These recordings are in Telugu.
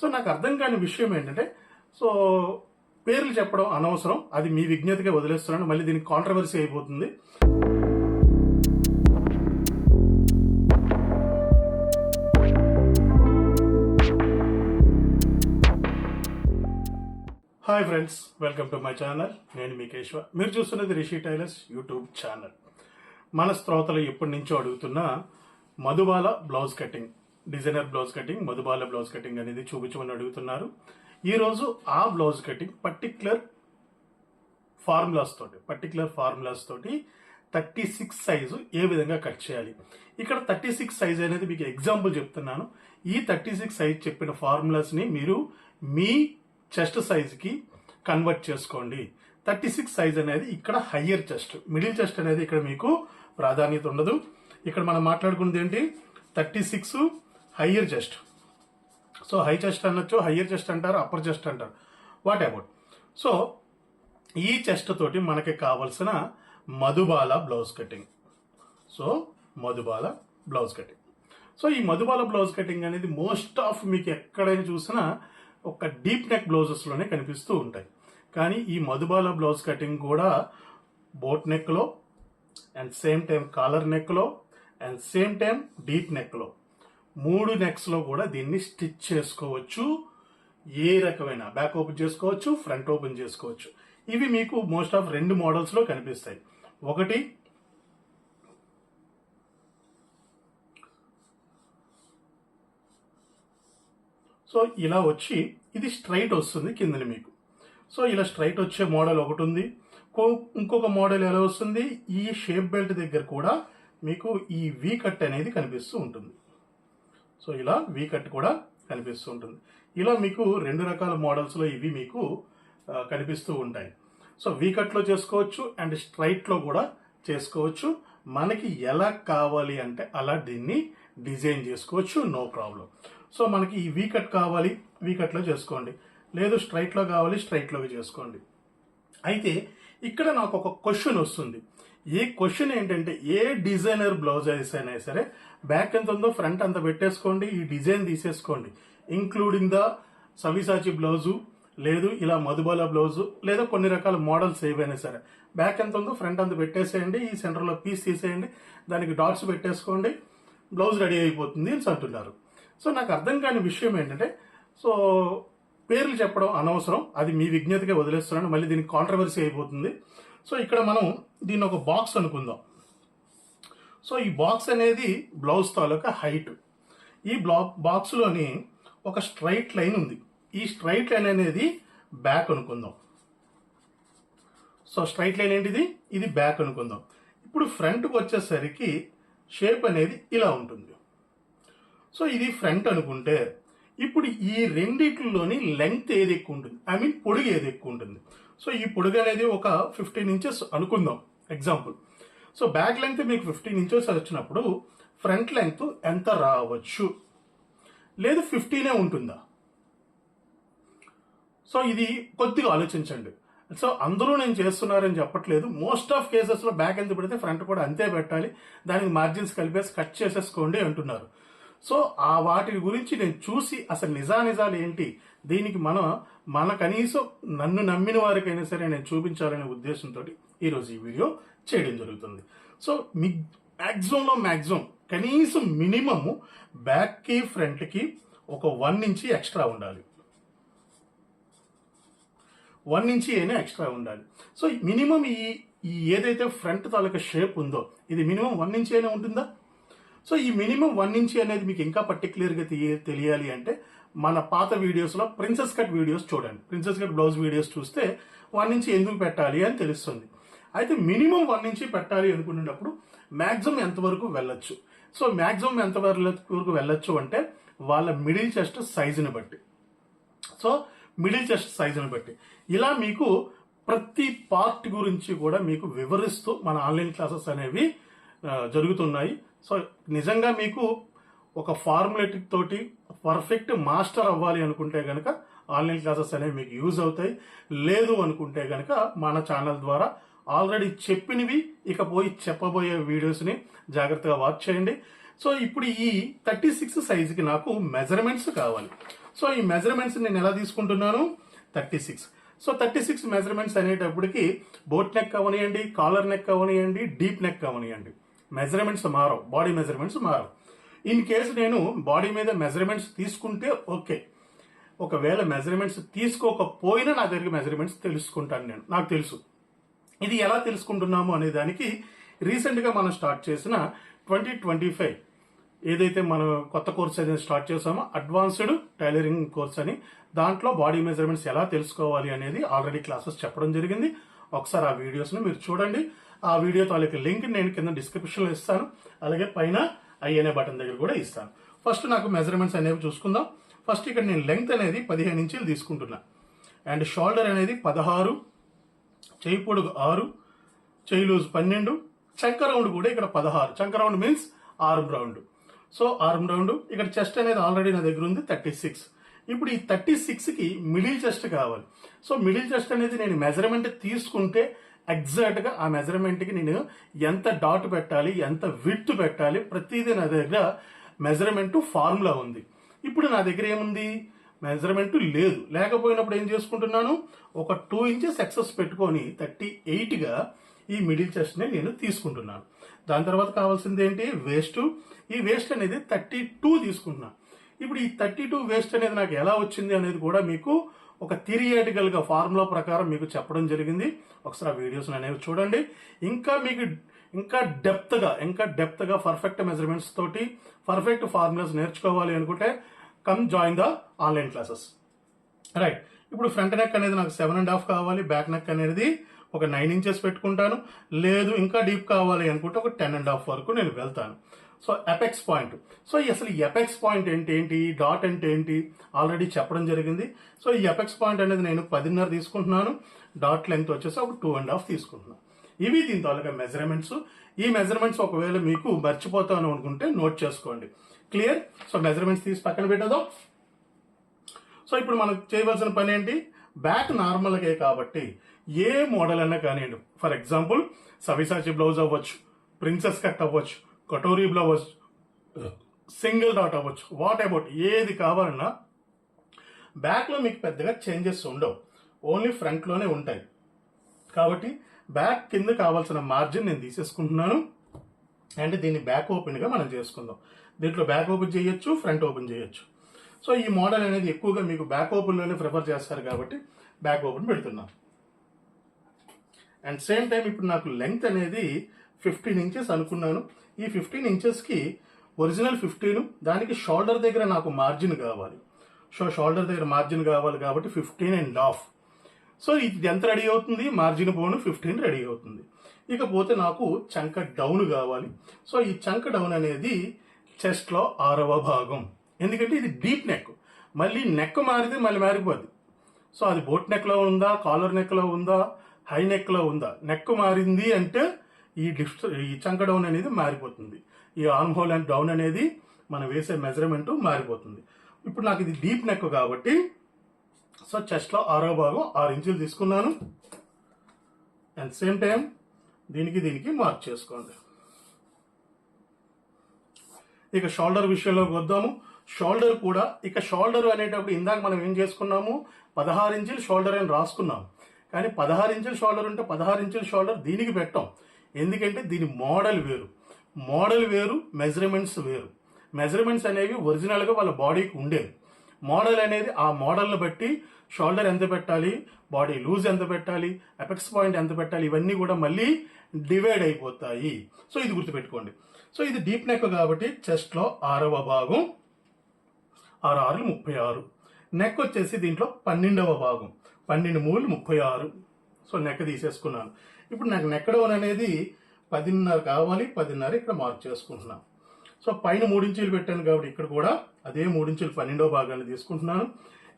సో నాకు అర్థం కాని విషయం ఏంటంటే, సో పేర్లు చెప్పడం అనవసరం, అది మీ విజ్ఞతగా వదిలేస్తున్నాను. మళ్ళీ దీనికి కాంట్రవర్సీ అయిపోతుంది. Hi friends, welcome to my channel. నేను మీ కేశవ. మీరు చూస్తున్నది రిషి టైలర్స్ యూట్యూబ్ ఛానల్. మన శ్రోతలు ఎప్పటి నుంచో అడుగుతున్న Madhubala blouse cutting, designer blouse cutting, Madhubala blouse cutting అనేది చూపించమని అడుగుతున్నారు. ఈరోజు ఆ బ్లౌజ్ కటింగ్ పర్టికులర్ ఫార్ములాస్ తోటి 36 సైజు ఏ విధంగా కట్ చేయాలి. ఇక్కడ 36 సైజ్ అనేది మీకు ఎగ్జాంపుల్ చెప్తున్నాను. ఈ 36 సైజ్ చెప్పిన ఫార్ములాస్ ని మీరు మీ చెస్ట్ సైజ్కి కన్వర్ట్ చేసుకోండి. 36 సైజ్ అనేది ఇక్కడ హయ్యర్ చెస్ట్, మిడిల్ చెస్ట్ అనేది ఇక్కడ మీకు ప్రాధాన్యత ఉండదు. ఇక్కడ మనం మాట్లాడుకున్నది ఏంటి, 36 higher chest. So high chest అనొచ్చు, హయ్యర్ చెస్ట్ అంటారు, అప్పర్ చెస్ట్ అంటారు, వాట్ అబౌట్. సో ఈ చెస్ట్ తోటి మనకి కావలసిన Madhubala blouse cutting. So Madhubala blouse cutting. So ఈ మధుబాల బ్లౌజ్ కటింగ్ అనేది మోస్ట్ ఆఫ్ మీకు ఎక్కడైనా చూసినా ఒక డీప్ నెక్ బ్లౌజెస్ లోనే కనిపిస్తూ ఉంటాయి. కానీ ఈ మధుబాల బ్లౌజ్ కటింగ్ కూడా బోట్ నెక్ లో and same time collar neck లో and same time deep neck లో, 3 నెక్స్ లో కూడా దీన్ని స్టిచ్ చేసుకోవచ్చు. ఏ రకమైన బ్యాక్ ఓపెన్ చేసుకోవచ్చు, ఫ్రంట్ ఓపెన్ చేసుకోవచ్చు. ఇవి మీకు మోస్ట్ ఆఫ్ 2 మోడల్స్ లో కనిపిస్తాయి. ఒకటి సో ఇలా వచ్చి ఇది స్ట్రైట్ వస్తుంది కిందని మీకు. సో ఇలా స్ట్రైట్ వచ్చే మోడల్ ఒకటి ఉంది. ఇంకొక మోడల్ ఎలా వస్తుంది, ఈ షేప్ బెల్ట్ దగ్గర కూడా మీకు ఈ వీ కట్ అనేది కనిపిస్తూ ఉంటుంది. సో ఇలా వీ కట్ కూడా కనిపిస్తూ ఉంటుంది. ఇలా మీకు 2 రకాల మోడల్స్ లో ఇవి మీకు కనిపిస్తూ ఉంటాయి. సో వీ కట్ లో చేసుకోవచ్చు అండ్ స్ట్రైట్ లో కూడా చేసుకోవచ్చు. మనకి ఎలా కావాలి అంటే అలా దీన్ని డిజైన్ చేసుకోవచ్చు, నో ప్రాబ్లం. సో మనకి ఈ వీ కట్ కావాలి, వీ కట్ లో చేసుకోండి. లేదు స్ట్రైట్ లో కావాలి, స్ట్రైట్ లో చేసుకోండి. అయితే ఇక్కడ నాకు ఒక క్వశ్చన్ వస్తుంది. ఈ క్వశ్చన్ ఏంటంటే, ఏ డిజైనర్ బ్లౌజ్ అయినా సరే బ్యాక్ ఎంత ఉందో ఫ్రంట్ అంత పెట్టేసుకోండి, ఈ డిజైన్ తీసేసుకోండి, ఇంక్లూడింగ్ ద సవిసాచి బ్లౌజు, లేదు ఇలా మధుబాల బ్లౌజు, లేదా కొన్ని రకాల మోడల్స్ ఏవైనా సరే బ్యాక్ ఎంత ఉందో ఫ్రంట్ అంత పెట్టేసేయండి, ఈ సెంటర్ లో పీస్ తీసేయండి, దానికి డాట్స్ పెట్టేసుకోండి, బ్లౌజ్ రెడీ అయిపోతుంది అని అంటున్నారు. సో నాకు అర్థం కాని విషయం ఏంటంటే, సో పేర్లు చెప్పడం అనవసరం, అది మీ విజ్ఞతగా వదిలేస్తున్నాను. మళ్ళీ దీనికి కాంట్రవర్సీ అయిపోతుంది. సో ఇక్కడ మనం దీన్ని ఒక బాక్స్ అనుకుందాం. సో ఈ బాక్స్ అనేది బ్లౌజ్ తాలూకా హైట్. ఈ బాక్స్ లోని ఒక స్ట్రైట్ లైన్ ఉంది. ఈ స్ట్రైట్ లైన్ అనేది బ్యాక్ అనుకుందాం. సో స్ట్రైట్ లైన్ ఏంటిది, ఇది బ్యాక్ అనుకుందాం. ఇప్పుడు ఫ్రంట్కి వచ్చేసరికి షేప్ అనేది ఇలా ఉంటుంది. సో ఇది ఫ్రంట్ అనుకుంటే, ఇప్పుడు ఈ రెండిట్లోని లెంగ్త్ ఏది ఎక్కువ ఉంటుంది, ఐ మీన్ పొడుగు ఏది ఎక్కువ ఉంటుంది. సో ఈ పొడుగు అనేది ఒక 15 ఇంచెస్ అనుకుందాం ఎగ్జాంపుల్. సో బ్యాక్ లెంగ్త్ మీకు 15 ఇంచెస్ వచ్చినప్పుడు ఫ్రంట్ లెంగ్త్ ఎంత రావచ్చు, లేదు 15 ఉంటుందా? సో ఇది కొద్దిగా ఆలోచించండి. సో అందరూ నేను చేస్తున్నారని చెప్పట్లేదు. మోస్ట్ ఆఫ్ కేసెస్ లో బ్యాక్ ఎంత పెడితే ఫ్రంట్ కూడా అంతే పెట్టాలి, దానికి మార్జిన్స్ కలిపేసి కట్ చేసేసుకోండి అంటున్నారు. సో ఆ వాటి గురించి నేను చూసి అసలు నిజాలు ఏంటి, దీనికి మన కనీసం నన్ను నమ్మిన వారికైనా సరే నేను చూపించాలనే ఉద్దేశంతో ఈరోజు ఈ వీడియో చేయడం జరుగుతుంది. సో మ్యాక్సిమం కనీసం మినిమం బ్యాక్ కి ఫ్రంట్ కి ఒక 1 ఇంచ్ ఎక్స్ట్రా ఉండాలి, 1 ఇంచ్ అయినా ఎక్స్ట్రా ఉండాలి. సో మినిమం ఈ ఏదైతే ఫ్రంట్ తాలూకా షేప్ ఉందో ఇది మినిమం 1 ఇంచ్ అయినా ఉంటుందా? సో ఈ మినిమం 1 ఇంచ్ అనేది మీకు ఇంకా పర్టికులర్ గా తెలియాలి అంటే మన పాత వీడియోస్ లో ప్రిన్సెస్ కట్ వీడియోస్ చూడండి. ప్రిన్సెస్ కట్ బ్లౌజ్ వీడియోస్ చూస్తే 1 ఇంచ్ ఎందుకు పెట్టాలి అని తెలుస్తుంది. అయితే మినిమం 1 ఇంచ్ పెట్టాలి అనుకునేటప్పుడు మాక్సిమం ఎంతవరకు వెళ్ళొచ్చు. సో మాక్సిమం ఎంత వరకు వెళ్ళొచ్చు అంటే వాళ్ళ మిడిల్ చెస్ట్ సైజుని బట్టి. సో మిడిల్ చెస్ట్ సైజుని బట్టి ఇలా మీకు ప్రతి పార్ట్ గురించి కూడా మీకు వివరిస్తూ మన ఆన్లైన్ క్లాసెస్ అనేవి జరుగుతున్నాయి. సో నిజంగా మీకు ఒక ఫార్ములేటిక్ తోటి పర్ఫెక్ట్ మాస్టర్ అవ్వాలి అనుకుంటే గనక ఆన్లైన్ క్లాసెస్ అనేవి మీకు యూజ్ అవుతాయి. లేదు అనుకుంటే గనక మన ఛానల్ ద్వారా ఆల్రెడీ చెప్పినవి ఇక పోయి చెప్పబోయే వీడియోస్ని జాగ్రత్తగా వాచ్ చేయండి. సో ఇప్పుడు ఈ 36 సైజుకి నాకు మెజర్మెంట్స్ కావాలి. సో ఈ మెజర్మెంట్స్ నేను ఎలా తీసుకుంటున్నాను 36. సో 36 మెజర్మెంట్స్ అనేటప్పటికి బోట్ నెక్ అవనియండి, కాలర్ నెక్ అవనియండి, డీప్ నెక్ అవనియండి, మెజర్మెంట్స్ మారవు, బాడీ మెజర్మెంట్స్ మారవు. ఇన్ కేసు నేను బాడీ మీద మెజర్మెంట్స్ తీసుకుంటే ఓకే, ఒకవేళ మెజర్మెంట్స్ తీసుకోకపోయినా నా దగ్గర మెజర్మెంట్స్ తెలుసుకుంటాను నేను, నాకు తెలుసు. ఇది ఎలా తెలుసుకుంటున్నాము అనే దానికి రీసెంట్గా మనం స్టార్ట్ చేసిన 2025 ఏదైతే మనం కొత్త కోర్స్ అయితే స్టార్ట్ చేసామో అడ్వాన్స్డ్ టైలరింగ్ కోర్స్ అని, దాంట్లో బాడీ మెజర్మెంట్స్ ఎలా తెలుసుకోవాలి అనేది ఆల్రెడీ క్లాసెస్ చెప్పడం జరిగింది. ఒకసారి ఆ వీడియోస్ని మీరు చూడండి. ఆ వీడియో తాలూకు లింక్ నేను కింద డిస్క్రిప్షన్లో ఇస్తాను, అలాగే పైన ఐఎన్ఏ బటన్ దగ్గర కూడా ఇస్తాను. ఫస్ట్ నాకు మెజర్మెంట్స్ అనేవి చూసుకుందాం. ఫస్ట్ ఇక్కడ నేను లెంగ్త్ అనేది 15 ఇంచులు తీసుకుంటున్నా, అండ్ షోల్డర్ అనేది 16, చేయి పొడుగు 6, చేయి లూజ్ 12, చంక రౌండ్ కూడా ఇక్కడ 16. చంక round means arm round. So arm round ఇక్కడ చెస్ట్ అనేది ఆల్రెడీ నా దగ్గర ఉంది 36. ఇప్పుడు ఈ 36కి మిడిల్ చెస్ట్ కావాలి. సో మిడిల్ చెస్ట్ అనేది నేను మెజర్మెంట్ తీసుకుంటే ఎగ్జాక్ట్గా ఆ మెజర్మెంట్కి నేను ఎంత డాట్ పెట్టాలి, ఎంత విడ్త్ పెట్టాలి, ప్రతిదీ నా దగ్గర మెజర్మెంట్ ఫార్ములా ఉంది. ఇప్పుడు నా దగ్గర ఏముంది, మెజర్మెంట్ లేదు. లేకపోయినప్పుడు ఏం చేసుకుంటున్నాను, ఒక 2 ఇంచెస్ ఎక్సెస్ పెట్టుకొని 38గా ఈ మిడిల్ చెస్ట్ని నేను తీసుకుంటున్నాను. దాని తర్వాత కావాల్సింది ఏంటి, వేస్ట్. ఈ వేస్ట్ అనేది 32 తీసుకుంటున్నాను. ఇప్పుడు ఈ 32 వేస్ట్ అనేది నాకు ఎలా వచ్చింది అనేది కూడా మీకు ఒక థియరిటికల్గా ఫార్ములా ప్రకారం మీకు చెప్పడం జరిగింది. ఒకసారి ఆ వీడియోస్ అనేవి చూడండి. ఇంకా మీకు ఇంకా డెప్త్గా పర్ఫెక్ట్ మెజర్మెంట్స్ తోటి పర్ఫెక్ట్ ఫార్ములాస్ నేర్చుకోవాలి అనుకుంటే come join the online classes. Right, ఇప్పుడు ఫ్రంట్ నెక్ అనేది నాకు 7.5 కావాలి, బ్యాక్ నెక్ అనేది ఒక 9 ఇంచెస్ పెట్టుకుంటాను. లేదు ఇంకా డీప్ కావాలి అనుకుంటే ఒక 10.5 వరకు నేను వెళ్తాను. So apex point. సో అసలు ఈ ఎపెక్స్ పాయింట్ ఏంటి, డాట్ అంటే ఏంటి ఆల్రెడీ చెప్పడం జరిగింది. సో ఈ ఎపెక్స్ పాయింట్ అనేది నేను 10.5 తీసుకుంటున్నాను. డాట్ లెంగ్త్ వచ్చేసి ఒక 2.5 తీసుకుంటున్నాను. ఇవి దీని తాలూకా మెజర్మెంట్స్. ఈ మెజర్మెంట్స్ ఒకవేళ మీకు మర్చిపోతాను అనుకుంటే నోట్ చేసుకోండి. క్లియర్? సో మెజర్మెంట్స్ తీసి పక్కన పెట్టేద్దాం. సో ఇప్పుడు మనం చేయవలసిన పని ఏంటి, బ్యాక్ నార్మల్గా కాబట్టి ఏ మోడల్ అయినా కానివ్వండి, ఫర్ ఎగ్జాంపుల్ సవిసాచి బ్లౌజ్ అవ్వచ్చు, ప్రిన్సెస్ కట్ అవ్వచ్చు, కటోరీ బ్లౌజ్, సింగిల్ డాట్ అవ్వచ్చు, వాట్ అబౌట్ ఏది కావాలన్నా బ్యాక్లో మీకు పెద్దగా చేంజెస్ ఉండవు, ఓన్లీ ఫ్రంట్లోనే ఉంటాయి. కాబట్టి బ్యాక్ కింద కావాల్సిన మార్జిన్ నేను తీసేసుకుంటున్నాను. అండ్ దీన్ని బ్యాక్ ఓపెన్గా మనం చేసుకుందాం. దీంట్లో బ్యాక్ ఓపెన్ చేయొచ్చు, ఫ్రంట్ ఓపెన్ చేయొచ్చు. సో ఈ మోడల్ అనేది ఎక్కువగా మీకు బ్యాక్ ఓపెన్లోనే ప్రిఫర్ చేస్తారు కాబట్టి బ్యాక్ ఓపెన్ పెడుతున్నాం. అండ్ సేమ్ టైం ఇప్పుడు నాకు లెంగ్త్ అనేది 15 ఇంచెస్ అనుకున్నాను. ఈ 15 ఇంచెస్కి ఒరిజినల్ 15, దానికి షోల్డర్ దగ్గర నాకు మార్జిన్ కావాలి. సో షోల్డర్ దగ్గర మార్జిన్ కావాలి కాబట్టి 15.5. సో ఇది ఎంత రెడీ అవుతుంది, మార్జిన్ పోను 15 రెడీ అవుతుంది. ఇకపోతే నాకు చంక డౌన్ కావాలి. సో ఈ చంక డౌన్ అనేది చెస్ట్లో 6వ భాగం. ఎందుకంటే ఇది డీప్ నెక్, మళ్ళీ నెక్ మారితే మళ్ళీ మారిపోద్ది. సో అది బోట్ నెక్లో ఉందా, కాలర్ నెక్లో ఉందా, హై నెక్లో ఉందా, నెక్ మారింది అంటే ఈ చంక డౌన్ అనేది మారిపోతుంది. ఈ ఆర్మ్ హోల్ అండ్ డౌన్ అనేది మనం వేసే మెజర్మెంట్ మారిపోతుంది. ఇప్పుడు నాకు ఇది డీప్ నెక్ కాబట్టి సో చెస్ట్లో 6వ భాగం 6 ఇంచులు తీసుకున్నాను. అండ్ సేమ్ టైం దీనికి మార్క్ చేసుకోండి. ఇక షోల్డర్ విషయంలోకి వద్దాము. షోల్డర్ కూడా ఇక షోల్డర్ అనేటప్పుడు ఇందాక మనం ఏం చేసుకున్నాము, 16 ఇంచులు షోల్డర్ అని రాసుకున్నాము. కానీ 16 ఇంచుల షోల్డర్ ఉంటే 16 ఇంచుల షోల్డర్ దీనికి పెట్టాం. ఎందుకంటే దీని మోడల్ వేరు, మెజర్మెంట్స్ వేరు. మెజర్మెంట్స్ అనేవి ఒరిజినల్గా వాళ్ళ బాడీకి ఉండేవి. మోడల్ అనేది ఆ మోడల్ని బట్టి షోల్డర్ ఎంత పెట్టాలి, బాడీ లూజ్ ఎంత పెట్టాలి, ఎపెక్స్ పాయింట్ ఎంత పెట్టాలి, ఇవన్నీ కూడా మళ్ళీ డివైడ్ అయిపోతాయి. సో ఇది గుర్తుపెట్టుకోండి. సో ఇది డీప్ నెక్ కాబట్టి చెస్ట్లో 6వ భాగం, 6 36. నెక్ వచ్చేసి దీంట్లో 12వ భాగం, 12 మూలు 36. సో నెక్ తీసేసుకున్నాను. ఇప్పుడు నాకు నెక్ డౌన్ అనేది 10.5 కావాలి, 10.5 ఇక్కడ మార్క్ చేసుకుంటున్నాను. సో పైన 3 ఇంచీలు పెట్టాను కాబట్టి ఇక్కడ కూడా అదే 3 ఇంచీలు 12వ భాగాన్ని తీసుకుంటున్నాను.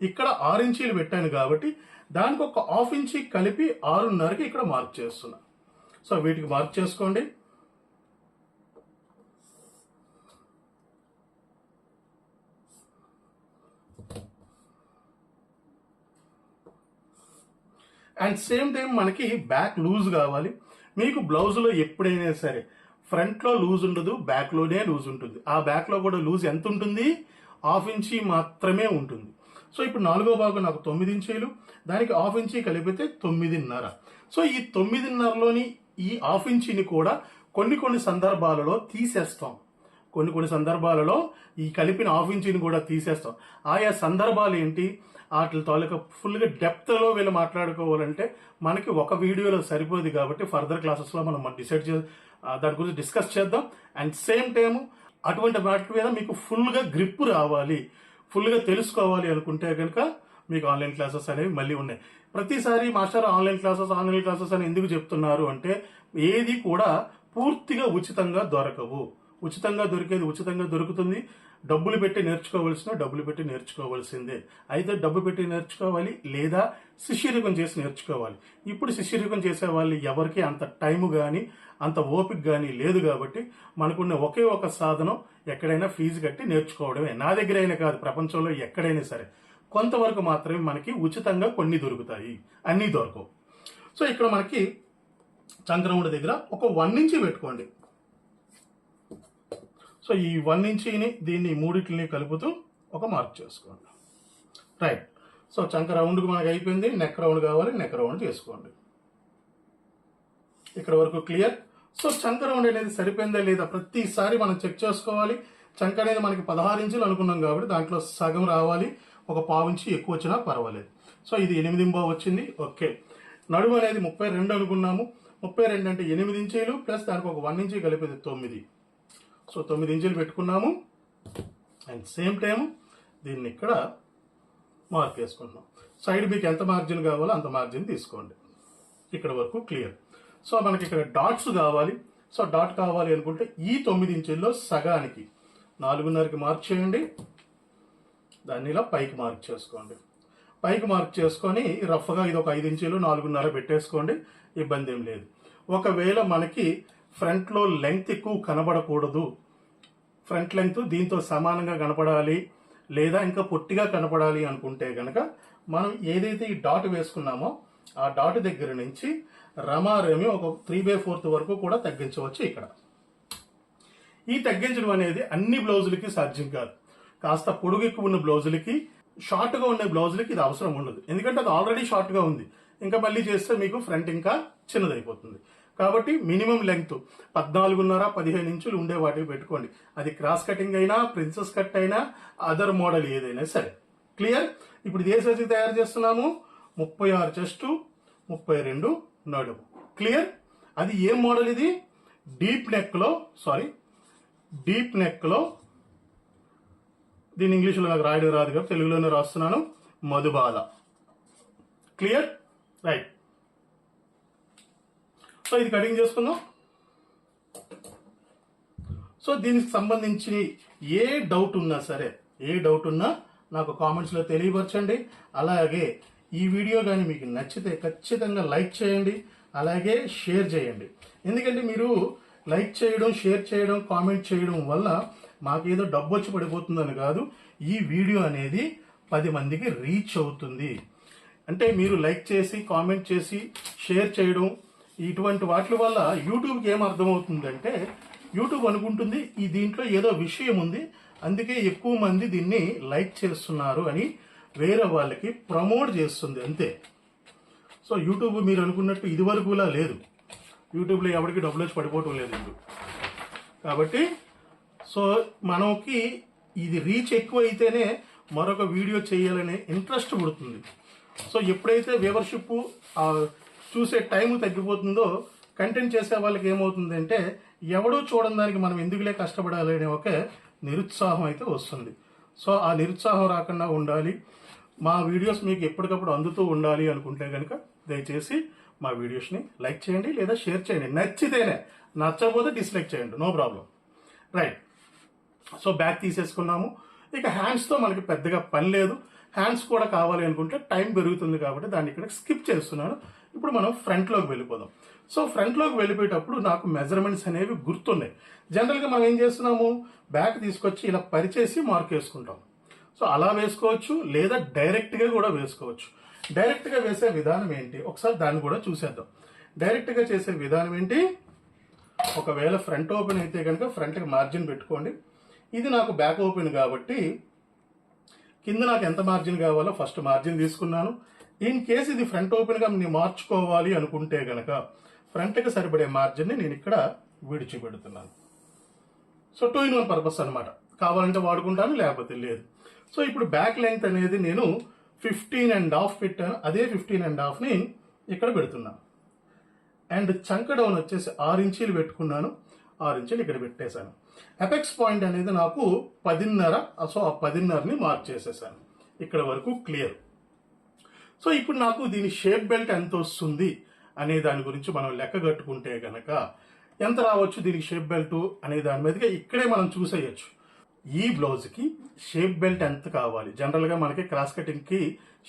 ఇక్కడ 6 ఇంచీలు పెట్టాను కాబట్టి దానికి ఒక 1/2 ఇంచీ కలిపి 6.5కి ఇక్కడ మార్క్ చేస్తున్నాను. సో వీటికి మార్క్ చేసుకోండి. అండ్ సేమ్ టైం మనకి బ్యాక్ లూజ్ కావాలి. మీకు బ్లౌజ్లో ఎప్పుడైనా సరే ఫ్రంట్లో లూజ్ ఉండదు, బ్యాక్లోనే లూజ్ ఉంటుంది. ఆ బ్యాక్లో కూడా లూజ్ ఎంత ఉంటుంది, 1/2 ఇంచీ మాత్రమే ఉంటుంది. సో ఇప్పుడు 4వ భాగం నాకు 9 ఇంచీలు, దానికి హాఫ్ ఇంచీ కలిపితే 9.5. సో ఈ 9.5లోని ఈ హాఫ్ ఇంచీని కూడా కొన్ని సందర్భాలలో తీసేస్తాం. కొన్ని సందర్భాలలో ఈ కలిపిన హాఫ్ ఇంచీని కూడా తీసేస్తాం. ఆయా సందర్భాలు ఏంటి, వాటి తాలూకా ఫుల్గా డెప్త్లో వీళ్ళు మాట్లాడుకోవాలంటే మనకి ఒక వీడియోలో సరిపోదు. కాబట్టి ఫర్దర్ క్లాసెస్లో మనం దాని గురించి డిస్కస్ చేద్దాం. అండ్ సేమ్ టైము అటువంటి వాటి మీద మీకు ఫుల్గా గ్రిప్ రావాలి, ఫుల్గా తెలుసుకోవాలి అనుకుంటే కనుక మీకు ఆన్లైన్ క్లాసెస్ అనేవి మళ్ళీ ఉన్నాయి. ప్రతిసారి మాస్టర్ ఆన్లైన్ క్లాసెస్ అని ఎందుకు చెప్తున్నారు అంటే ఏది కూడా పూర్తిగా ఉచితంగా దొరకవు. ఉచితంగా దొరికేది ఉచితంగా దొరుకుతుంది. డబ్బులు పెట్టి డబ్బులు పెట్టి నేర్చుకోవాల్సిందే. అయితే డబ్బు పెట్టి నేర్చుకోవాలి లేదా శిష్యరికం చేసి నేర్చుకోవాలి. ఇప్పుడు శిష్యరికం చేసే వాళ్ళు ఎవరికి అంత టైము కానీ అంత ఓపిక కానీ లేదు. కాబట్టి మనకున్న ఒకే ఒక సాధనం ఎక్కడైనా ఫీజు కట్టి నేర్చుకోవడమే. నా దగ్గర అయినా కాదు, ప్రపంచంలో ఎక్కడైనా సరే కొంతవరకు మాత్రమే మనకి ఉచితంగా కొన్ని దొరుకుతాయి, అన్నీ దొరకవు. సో ఇక్కడ మనకి చంద్రముడి దగ్గర ఒక 1 ఇంచీ పెట్టుకోండి. సో ఈ 1 ఇంచీని దీన్ని మూడిట్లని కలుపుతూ ఒక మార్క్ చేసుకోండి. రైట్. సో చంక రౌండ్కి మనకి అయిపోయింది. నెక్ రౌండ్ కావాలి, నెక్ రౌండ్ చేసుకోండి. ఇక్కడ వరకు క్లియర్. సో చంక రౌండ్ అనేది సరిపోయిందా లేదా ప్రతిసారి మనం చెక్ చేసుకోవాలి. చంక అనేది మనకి 16 ఇంచులు అనుకున్నాం కాబట్టి దాంట్లో సగం రావాలి, ఒక పావు ఇంచు ఎక్కువ వచ్చినా పర్వాలేదు. సో ఇది 8.5 వచ్చింది. ఓకే. నడుము అనేది 32 అనుకున్నాము. 32 అంటే 8 ఇంచీలు ప్లస్ దానికి ఒక 1 ఇంచీ కలిపేది 9. సో 9 ఇంచులు పెట్టుకున్నాము. అండ్ సేమ్ టైం దీన్ని ఇక్కడ మార్క్ వేసుకుంటున్నాం. సైడ్ మీకు ఎంత మార్జిన్ కావాలో అంత మార్జిన్ తీసుకోండి. ఇక్కడ వరకు క్లియర్. సో మనకి ఇక్కడ డాట్స్ కావాలి. సో డాట్ కావాలి అనుకుంటే ఈ 9 ఇంచుల్లో సగానికి 4.5కి మార్క్ చేయండి. దాన్ని ఇలా పైకి మార్క్ చేసుకోండి. పైకి మార్క్ చేసుకొని రఫ్గా ఇది ఒక 5 ఇంచులు 4.5 పెట్టేసుకోండి, ఇబ్బంది ఏం లేదు. ఒకవేళ మనకి ఫ్రంట్లో లెంగ్త్ ఎక్కువ కనబడకూడదు, ఫ్రంట్ లెంగ్త్ దీంతో సమానంగా కనపడాలి లేదా ఇంకా పొట్టిగా కనపడాలి అనుకుంటే కనుక మనం ఏదైతే ఈ డాట్ వేసుకున్నామో ఆ డాట్ దగ్గర నుంచి రమారమి ఒక 3/4 వరకు కూడా తగ్గించవచ్చు. ఇక్కడ ఈ తగ్గించడం అనేది అన్ని బ్లౌజులకి సాధ్యం కాదు. కాస్త పొడుగు ఎక్కువ ఉన్న బ్లౌజులకి, షార్ట్గా ఉన్న బ్లౌజులకి ఇది అవసరం ఉండదు. ఎందుకంటే అది ఆల్రెడీ షార్ట్గా ఉంది. ఇంకా మళ్ళీ చేస్తే మీకు ఫ్రంట్ ఇంకా చిన్నదైపోతుంది. కాబట్టి మినిమం లెంగ్త్ 14.5-15 ఇంచులు ఉండే వాటికి పెట్టుకోండి. అది క్రాస్ కటింగ్ అయినా, ప్రిన్సెస్ కట్ అయినా, అదర్ మోడల్ ఏదైనా సరే. క్లియర్. ఇప్పుడు ఇది ఏ సైజుకి తయారు చేస్తున్నాము? 36 చెస్ట్, 32 నడుము. క్లియర్. అది ఏ మోడల్? ఇది డీప్ నెక్ లో దీని ఇంగ్లీష్లో నాకు రాయడం రాదు కాబట్టి తెలుగులోనే రాస్తున్నాను, మధుబాల. క్లియర్. రైట్. సో ఇది కటింగ్ చేసుకుందాం. సో దీనికి సంబంధించి ఏ డౌట్ ఉన్నా నాకు కామెంట్స్లో తెలియపరచండి. అలాగే ఈ వీడియో కానీ మీకు నచ్చితే ఖచ్చితంగా లైక్ చేయండి, అలాగే షేర్ చేయండి. ఎందుకంటే మీరు లైక్ చేయడం, షేర్ చేయడం, కామెంట్ చేయడం వల్ల మాకేదో డబ్బు వచ్చి పడిపోతుందని కాదు, ఈ వీడియో అనేది 10 మందికి రీచ్ అవుతుంది. అంటే మీరు లైక్ చేసి, కామెంట్ చేసి, షేర్ చేయడం ఇటువంటి వాటి వల్ల యూట్యూబ్కి ఏం అర్థమవుతుందంటే యూట్యూబ్ అనుకుంటుంది ఈ దీంట్లో ఏదో విషయం ఉంది, అందుకే ఎక్కువ మంది దీన్ని లైక్ చేస్తున్నారు అని వేరే వాళ్ళకి ప్రమోట్ చేస్తుంది అంతే. సో యూట్యూబ్ మీరు అనుకున్నట్టు ఇదివరకులా లేదు. యూట్యూబ్లో ఎవరికి డబ్బులు వచ్చి పడిపోవటం లేదు ఇప్పుడు. కాబట్టి సో మనకి ఇది రీచ్ ఎక్కువ అయితేనే మరొక వీడియో చేయాలనే ఇంట్రెస్ట్ పుడుతుంది. సో ఎప్పుడైతే వ్యూవర్షిప్ చూసే టైం తగ్గిపోతుందో కంటెంట్ చేసే వాళ్ళకి ఏమవుతుందంటే ఎవడో చూడని దానికి మనం ఎందుకులే కష్టపడాలి అనే ఒక నిరుత్సాహం అయితే వస్తుంది. సో ఆ నిరుత్సాహం రాకుండా ఉండాలి, మా వీడియోస్ మీకు ఎప్పటికప్పుడు అందుతూ ఉండాలి అనుకుంటే కనుక దయచేసి మా వీడియోస్ని లైక్ చేయండి లేదా షేర్ చేయండి. నచ్చితేనే, నచ్చకపోతే డిస్లైక్ చేయండి, no problem. Right. So back తీసేసుకున్నాము. ఇక హ్యాండ్స్తో మనకి పెద్దగా పని లేదు. హ్యాండ్స్ కూడా కావాలి అనుకుంటే టైం పెరుగుతుంది కాబట్టి దాన్ని ఇక్కడ స్కిప్ చేస్తున్నాను. ఇప్పుడు మనం ఫ్రంట్లోకి వెళ్ళిపోదాం. సో ఫ్రంట్లోకి వెళ్ళిపోయేటప్పుడు నాకు మెజర్మెంట్స్ అనేవి గుర్తున్నాయి. జనరల్గా మనం ఏం చేస్తున్నాము, బ్యాక్ తీసుకొచ్చి ఇలా పరిచేసి మార్క్ వేసుకుంటాం. సో అలా వేసుకోవచ్చు లేదా డైరెక్ట్గా కూడా వేసుకోవచ్చు. డైరెక్ట్గా వేసే విధానం ఏంటి ఒకసారి దాన్ని కూడా చూసేద్దాం. డైరెక్ట్గా చేసే విధానం ఏంటి, ఒకవేళ ఫ్రంట్ ఓపెన్ అయితే కనుక ఫ్రంట్కి మార్జిన్ పెట్టుకోండి. ఇది నాకు బ్యాక్ ఓపెన్ కాబట్టి కింద నాకు ఎంత మార్జిన్ కావాలో ఫస్ట్ మార్జిన్ తీసుకున్నాను. ఇన్ కేసు ఇది ఫ్రంట్ ఓపెన్గా నేను మార్చుకోవాలి అనుకుంటే గనక ఫ్రంట్కి సరిపడే మార్జిన్ని నేను ఇక్కడ విడిచిపెడుతున్నాను. సో 2-in-1 పర్పస్ అనమాట. కావాలంటే వాడుకుంటాను, లేకపోతే లేదు. సో ఇప్పుడు బ్యాక్ లెంగ్త్ అనేది నేను 15.5 పెట్టాను. అదే 15.5ని ఇక్కడ పెడుతున్నాను. అండ్ చంక డౌన్ వచ్చేసి 6 ఇంచీలు పెట్టుకున్నాను. 6 ఇంచీలు ఇక్కడ పెట్టేశాను. ఎపెక్స్ పాయింట్ అనేది నాకు 10.5. సో ఆ 10.5ని మార్క్ చేసేసాను. ఇక్కడ వరకు క్లియర్. సో ఇప్పుడు నాకు దీని షేప్ బెల్ట్ ఎంత వస్తుంది అనే దాని గురించి మనం లెక్క కట్టుకుంటే గనక ఎంత రావచ్చు దీనికి షేప్ బెల్ట్ అనే దాని మీదగా ఇక్కడే మనం చూసేయచ్చు. ఈ బ్లౌజ్కి షేప్ బెల్ట్ ఎంత కావాలి, జనరల్గా మనకి క్రాస్ కటింగ్కి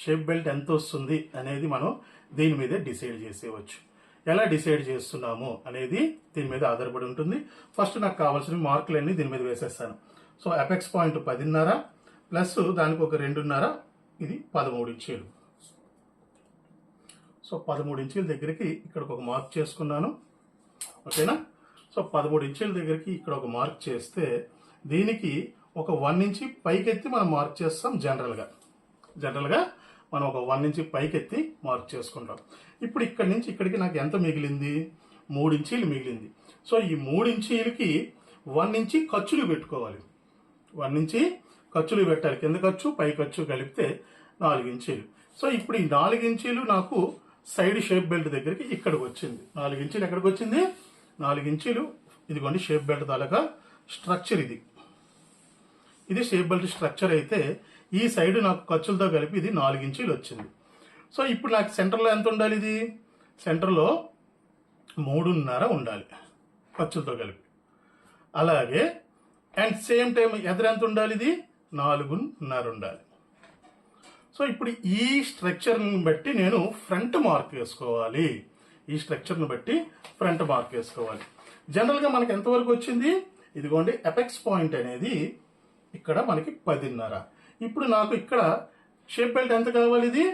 షేప్ బెల్ట్ ఎంత వస్తుంది అనేది మనం దీని మీదే డిసైడ్ చేసేవచ్చు. ఎలా డిసైడ్ చేస్తున్నాము అనేది దీని మీద ఆధారపడి ఉంటుంది. ఫస్ట్ నాకు కావాల్సిన మార్కులన్నీ దీని మీద వేసేస్తాను. సో ఎపెక్స్ పాయింట్ 10.5 ప్లస్ దానికి ఒక 2.5, ఇది 13 ఇంచీలు. సో 13 ఇంచీల దగ్గరికి ఇక్కడ ఒక మార్క్ చేసుకున్నాను. ఓకేనా? సో 13 ఇంచీల దగ్గరికి ఇక్కడ ఒక మార్క్ చేస్తే దీనికి ఒక 1 ఇంచి పైకెత్తి మనం మార్క్ చేస్తాం. జనరల్గా మనం ఒక 1 ఇంచి పైకెత్తి మార్క్ చేసుకుంటాం. ఇప్పుడు ఇక్కడి నుంచి ఇక్కడికి నాకు ఎంత మిగిలింది? 3 ఇంచీలు మిగిలింది. సో ఈ 3 ఇంచీలకి 1 ఇంచి ఖర్చులు పెట్టుకోవాలి. 1 ఇంచి ఖర్చులు పెట్టాలి. కింద ఖర్చు పై ఖర్చు కలిపితే 4 ఇంచీలు. సో ఇప్పుడు ఈ 4 ఇంచీలు నాకు సైడ్ షేప్ బెల్ట్ దగ్గరికి ఇక్కడికి వచ్చింది. 4 ఇంచీలు ఎక్కడికి వచ్చింది? 4 ఇంచీలు ఇదిగోండి షేప్ బెల్ట్ తాలూకా స్ట్రక్చర్ ఇది షేప్ బెల్ట్ స్ట్రక్చర్ అయితే ఈ సైడ్ నాకు ఖర్చులతో కలిపి ఇది 4 ఇంచీలు వచ్చింది. సో ఇప్పుడు నాకు సెంటర్లో ఎంత ఉండాలి? ఇది సెంటర్లో 3.5 ఉండాలి ఖర్చులతో కలిపి. అలాగే అండ్ సేమ్ టైం ఎదురు ఎంత ఉండాలి? ఇది 4.5 ఉండాలి. సో ఇప్పుడు ఈ స్ట్రక్చర్ని బట్టి నేను ఫ్రంట్ మార్క్ వేసుకోవాలి. జనరల్గా మనకి ఎంతవరకు వచ్చింది? ఇదిగోండి ఎపెక్స్ పాయింట్ అనేది ఇక్కడ మనకి 10.5. ఇప్పుడు నాకు ఇక్కడ షేప్ బెల్ట్ ఎంత కావాలి? ఇది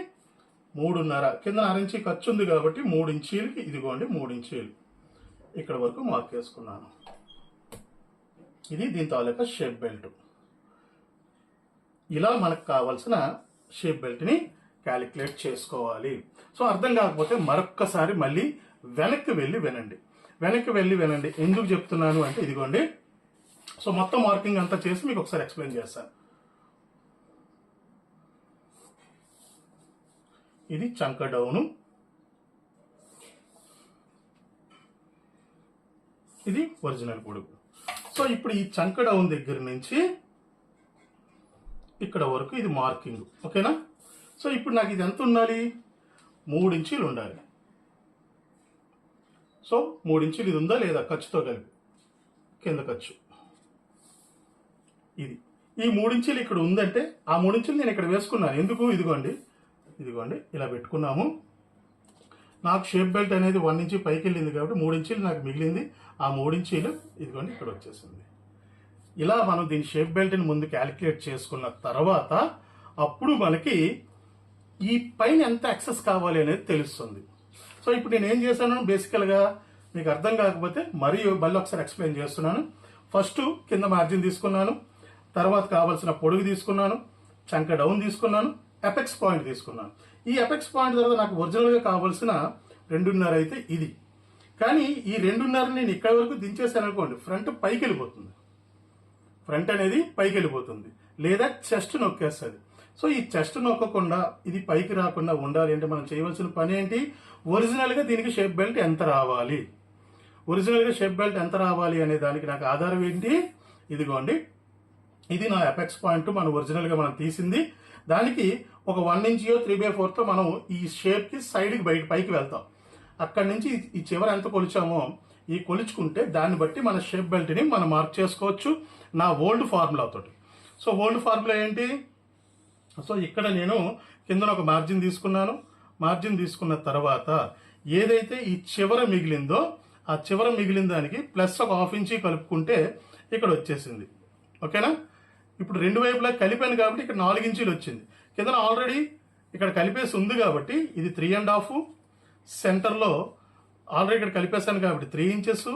3.5. కింద 6 ఇంచీ ఖర్చు ఉంది కాబట్టి 3 ఇంచీలకి ఇదిగోండి 3 ఇంచీలు ఇక్కడ వరకు మార్క్ వేసుకున్నాను. ఇది దీని తాలూకా షేప్ బెల్ట్. ఇలా మనకు కావాల్సిన షేప్ బెల్ట్ని క్యాలిక్యులేట్ చేసుకోవాలి. సో అర్థం కాకపోతే మరొక్కసారి మళ్ళీ వెనక్కి వెళ్ళి వినండి. ఎందుకు చెప్తున్నాను అంటే ఇదిగోండి. సో మొత్తం మార్కింగ్ అంతా చేసి మీకు ఒకసారి ఎక్స్ప్లెయిన్ చేస్తాను. ఇది చంక డౌను, ఇది ఒరిజినల్ పొడుగు. సో ఇప్పుడు ఈ చంక డౌన్ దగ్గర నుంచి ఇక్కడ వరకు ఇది మార్కింగ్. ఓకేనా? సో ఇప్పుడు నాకు ఇది ఎంత ఉండాలి? 3 ఇంచీలు ఉండాలి. సో 3 ఇంచీలు ఇది ఉందా లేదా? ఖర్చుతో కలిపి కింద ఖర్చు ఇది. ఈ 3 ఇంచీలు ఇక్కడ ఉందంటే ఆ 3 ఇంచీలు నేను ఇక్కడ వేసుకున్నాను. ఎందుకు? ఇదిగోండి ఇలా పెట్టుకున్నాము. నాకు షేప్ బెల్ట్ అనేది 1 ఇంచీ పైకి వెళ్ళింది కాబట్టి 3 ఇంచీలు నాకు మిగిలింది. ఆ 3 ఇంచీలు ఇదిగోండి ఇక్కడ వచ్చేసింది. ఇలా మనం దీని షేప్ బెల్ట్ని ముందు క్యాలిక్యులేట్ చేసుకున్న తర్వాత అప్పుడు మనకి ఈ పైన ఎంత యాక్సెస్ కావాలి అనేది తెలుస్తుంది. సో ఇప్పుడు నేను ఏం చేశాను? బేసికల్గా మీకు అర్థం కాకపోతే మళ్ళీ ఒకసారి ఎక్స్ప్లెయిన్ చేస్తున్నాను. ఫస్ట్ కింద మార్జిన్ తీసుకున్నాను, తర్వాత కావాల్సిన పొడుగు తీసుకున్నాను, చంక డౌన్ తీసుకున్నాను, ఎపెక్స్ పాయింట్ తీసుకున్నాను. ఈ ఎపెక్స్ పాయింట్ తర్వాత నాకు ఒరిజినల్గా కావాల్సిన 2.5 అయితే ఇది. కానీ ఈ 2.5 నేను ఇక్కడ వరకు దించేసాను అనుకోండి, ఫ్రంట్ అనేది పైకి వెళ్ళిపోతుంది లేదా చెస్ట్ నొక్కేస్తుంది. సో ఈ చెస్ట్ నొక్కకుండా ఇది పైకి రాకుండా ఉండాలి అంటే మనం చేయవలసిన పని ఏంటి? ఒరిజినల్గా దీనికి షేప్ బెల్ట్ ఎంత రావాలి అనే దానికి నాకు ఆధారం ఏంటి? ఇదిగోండి, ఇది నా ఎపెక్స్ పాయింట్ మనం ఒరిజినల్గా మనం తీసింది. దానికి ఒక 1 ఇంచియో 3/4తో మనం ఈ షేప్కి సైడ్కి పైకి వెళ్తాం. అక్కడి నుంచి ఈ చివర ఎంత కొలిచామో ఈ కొలుచుకుంటే దాన్ని బట్టి మన షేప్ బెల్ట్ని మనం మార్క్ చేసుకోవచ్చు నా ఓల్డ్ ఫార్ములా తోటి. సో ఓల్డ్ ఫార్ములా ఏంటి? సో ఇక్కడ నేను కింద ఒక మార్జిన్ తీసుకున్నాను. మార్జిన్ తీసుకున్న తర్వాత ఏదైతే ఈ చివర మిగిలిందో ఆ చివర మిగిలిన దానికి ప్లస్ ఒక 1/2 ఇంచీ కలుపుకుంటే ఇక్కడ వచ్చేసింది. ఓకేనా? ఇప్పుడు 2 వైపులా కలిపాను కాబట్టి ఇక్కడ 4 ఇంచీలు వచ్చింది. కింద ఆల్రెడీ ఇక్కడ కలిపేసి ఉంది కాబట్టి ఇది 3.5. సెంటర్లో ఆల్రెడీ ఇక్కడ కలిపేశాను కాబట్టి 3 ఇంచెస్.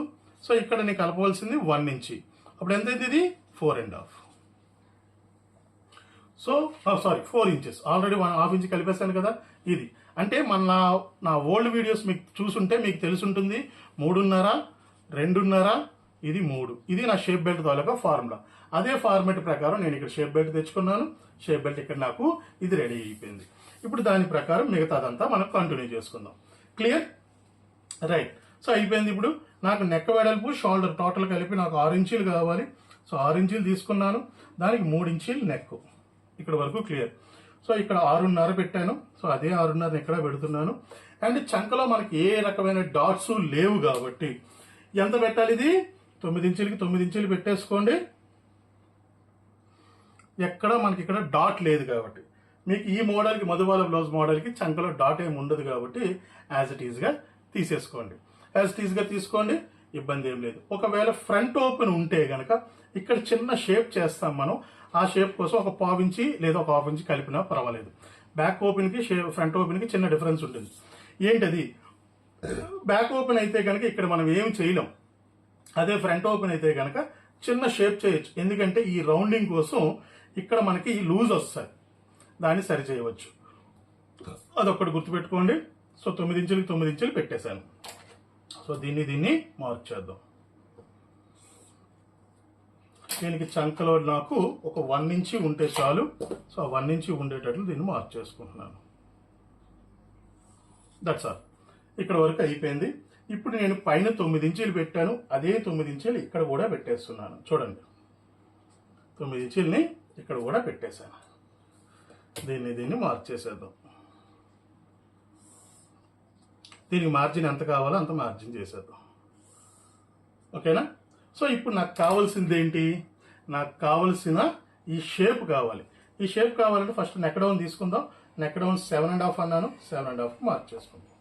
సో ఇక్కడ నేను కలపవలసింది 1 ఇంచి. అప్పుడు ఎంతైంది? ఇది 4.5. So sorry 4 inches already 1.5 inch కలిపేశాను కదా. ఇది అంటే నా ఓల్డ్ వీడియోస్ మీకు చూసుంటే మీకు తెలుసుంటుంది. 3.5, 2.5, ఇది 3. ఇది నా షేప్ బెల్ట్ తాలూకా ఫార్ములా. అదే ఫార్మేట్ ప్రకారం నేను ఇక్కడ షేప్ బెల్ట్ తెచ్చుకున్నాను. షేప్ బెల్ట్ ఇక్కడ నాకు ఇది రెడీ అయిపోయింది. ఇప్పుడు దాని ప్రకారం మిగతాదంతా మనం కంటిన్యూ చేసుకుందాం. క్లియర్? రైట్. సో అయిపోయింది. ఇప్పుడు నాకు నెక్ వెడల్పు షోల్డర్ టోటల్ కలిపి నాకు 6 ఇంచీలు కావాలి. సో 6 ఇంచీలు తీసుకున్నాను. దానికి 3 ఇంచీలు నెక్. ఇక్కడ వరకు క్లియర్. సో ఇక్కడ 6.5 పెట్టాను. సో అదే 6.5 ఇక్కడ పెడుతున్నాను. అండ్ చంకలో మనకి ఏ రకమైన డాట్స్ లేవు కాబట్టి ఎంత పెట్టాలి? ఇది 9 ఇంచులకి 9 ఇంచులు పెట్టేసుకోండి. ఎక్కడ మనకి ఇక్కడ డాట్ లేదు కాబట్టి మీకు ఈ మోడల్కి మధుబాల బ్లౌజ్ మోడల్కి చంకలో డాట్ ఏమి ఉండదు కాబట్టి యాజ్ ఇట్ ఈజ్గా తీసేసుకోండి. యాజ్ ఇట్ ఈజ్గా తీసుకోండి, ఇబ్బంది ఏం లేదు. ఒకవేళ ఫ్రంట్ ఓపెన్ ఉంటే గనక ఇక్కడ చిన్న షేప్ చేస్తాం మనం. ఆ షేప్ కోసం ఒక 1/4 ఇంచి లేదా ఒక 1/2 ఇంచి కలిపినా పర్వాలేదు. బ్యాక్ ఓపెన్కి ఫ్రంట్ ఓపెన్కి చిన్న డిఫరెన్స్ ఉంటుంది. ఏంటది? బ్యాక్ ఓపెన్ అయితే కనుక ఇక్కడ మనం ఏమి చేయలేం. అదే ఫ్రంట్ ఓపెన్ అయితే కనుక చిన్న షేప్ చేయొచ్చు. ఎందుకంటే ఈ రౌండింగ్ కోసం ఇక్కడ మనకి లూజ్ వస్తాయి, దాన్ని సరి చేయవచ్చు. అదొక్కటి గుర్తుపెట్టుకోండి. సో 9 ఇంచులకి 9 ఇంచులు పెట్టేశాను. సో దీన్ని మార్క్ చేద్దాం. దీనికి చంకలో నాకు ఒక 1 ఇంచి ఉంటే చాలు. సో 1 ఇంచి ఉండేటట్లు దీన్ని మార్క్ చేసుకుంటున్నాను. That's all. ఇక్కడ వరకు అయిపోయింది. ఇప్పుడు నేను పైన 9 ఇంచీలు పెట్టాను. అదే 9 ఇంచీలు ఇక్కడ కూడా పెట్టేస్తున్నాను. చూడండి, 9 ఇంచీలని ఇక్కడ కూడా పెట్టేశాను. దీన్ని మార్క్ చేసేద్దాం. దీనికి మార్జిన్ ఎంత కావాలో అంత మార్జిన్ చేసేద్దాం. ఓకేనా? సో ఇప్పుడు నాకు కావాల్సింది ఏంటి? నాకు కావలసిన ఈ షేప్ కావాలి. ఈ షేప్ కావాలంటే ఫస్ట్ నెక్ డౌన్ తీసుకుందాం. నెక్ డౌన్ 7.5 అన్నాను. 7.5 మార్క్ చేసుకుందాం.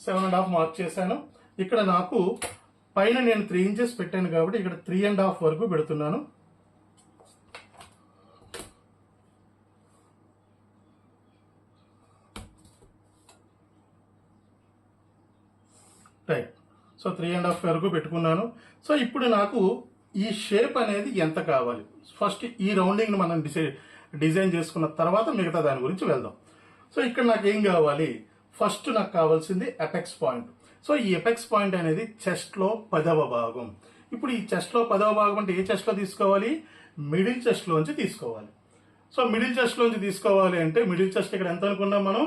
7.5 మార్క్ చేశాను. ఇక్కడ నాకు పైన నేను 3 ఇంచెస్ పెట్టాను కాబట్టి ఇక్కడ 3.5 వరకు పెడుతున్నాను. రైట్. సో 3.5 వరకు పెట్టుకున్నాను. సో ఇప్పుడు నాకు ఈ షేప్ అనేది ఎంత కావాలి? ఫస్ట్ ఈ రౌండింగ్ని మనం డిజైన్ చేసుకున్న తర్వాత మిగతా దాని గురించి వెళ్దాం. సో ఇక్కడ నాకు ఏం కావాలి? ఫస్ట్ నాకు కావాల్సింది ఎపెక్స్ పాయింట్. సో ఈ ఎపెక్స్ పాయింట్ అనేది చెస్ట్లో 10వ భాగం. ఇప్పుడు ఈ చెస్ట్లో 10వ భాగం అంటే ఏ చెస్ట్లో తీసుకోవాలి? మిడిల్ చెస్ట్లోంచి తీసుకోవాలి. సో మిడిల్ చెస్ట్లోంచి తీసుకోవాలి అంటే మిడిల్ చెస్ట్ ఇక్కడ ఎంత అనుకున్నాం మనం?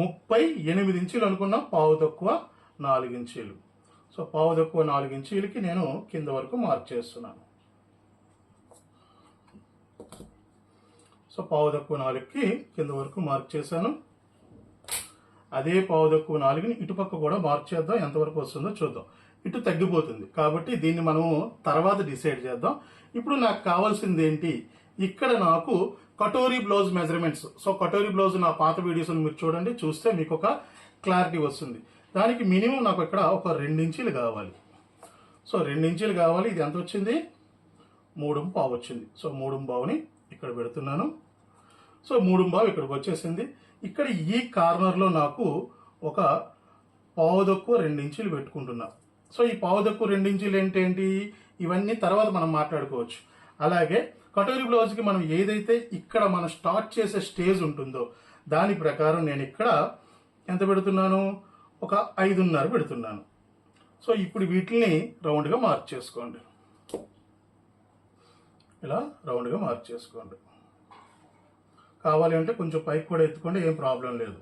38 ఇంచులు అనుకున్నాం. పావు తక్కువ 4 ఇంచీలు. సో పావు తక్కువ 4 ఇంచీలకి నేను కింద వరకు మార్క్ చేస్తున్నాను. సో పావు తక్కువ 4కి కింద వరకు మార్క్ చేశాను. అదే పావు తక్కువ 4ని ఇటుపక్క కూడా మార్క్ చేద్దాం. ఎంతవరకు వస్తుందో చూద్దాం. ఇటు తగ్గిపోతుంది కాబట్టి దీన్ని మనము తర్వాత డిసైడ్ చేద్దాం. ఇప్పుడు నాకు కావాల్సింది ఏంటి? ఇక్కడ నాకు katori blouse measurements. So katori blouse నా పాత వీడియోస్ మీరు చూడండి, చూస్తే మీకు ఒక క్లారిటీ వస్తుంది. దానికి మినిమం నాకు ఇక్కడ ఒక 2 ఇంచీలు కావాలి. సో 2 ఇంచీలు కావాలి. ఇది ఎంత వచ్చింది? 3.5 వచ్చింది. సో 3.5ని ఇక్కడ పెడుతున్నాను. సో 3.5 ఇక్కడికి వచ్చేసింది. ఇక్కడ ఈ కార్నర్లో నాకు ఒక పావు తక్కువ 2 ఇంచీలు పెట్టుకుంటున్నా. సో ఈ పావు తక్కువ 2 ఇంచీలు ఏంటి? ఇవన్నీ తర్వాత మనం మాట్లాడుకోవచ్చు. అలాగే కటోరీ బ్లౌజ్కి మనం ఏదైతే ఇక్కడ మనం స్టార్ట్ చేసే స్టేజ్ ఉంటుందో దాని ప్రకారం నేను ఇక్కడ ఎంత పెడుతున్నాను? ఒక 5.5 పెడుతున్నాను. సో ఇప్పుడు వీటిని రౌండ్గా మార్క్ చేసుకోండి. ఇలా రౌండ్గా మార్క్ చేసుకోండి. కావాలి అంటే కొంచెం పైకి కూడా ఎత్తుకోండి, ఏం ప్రాబ్లం లేదు.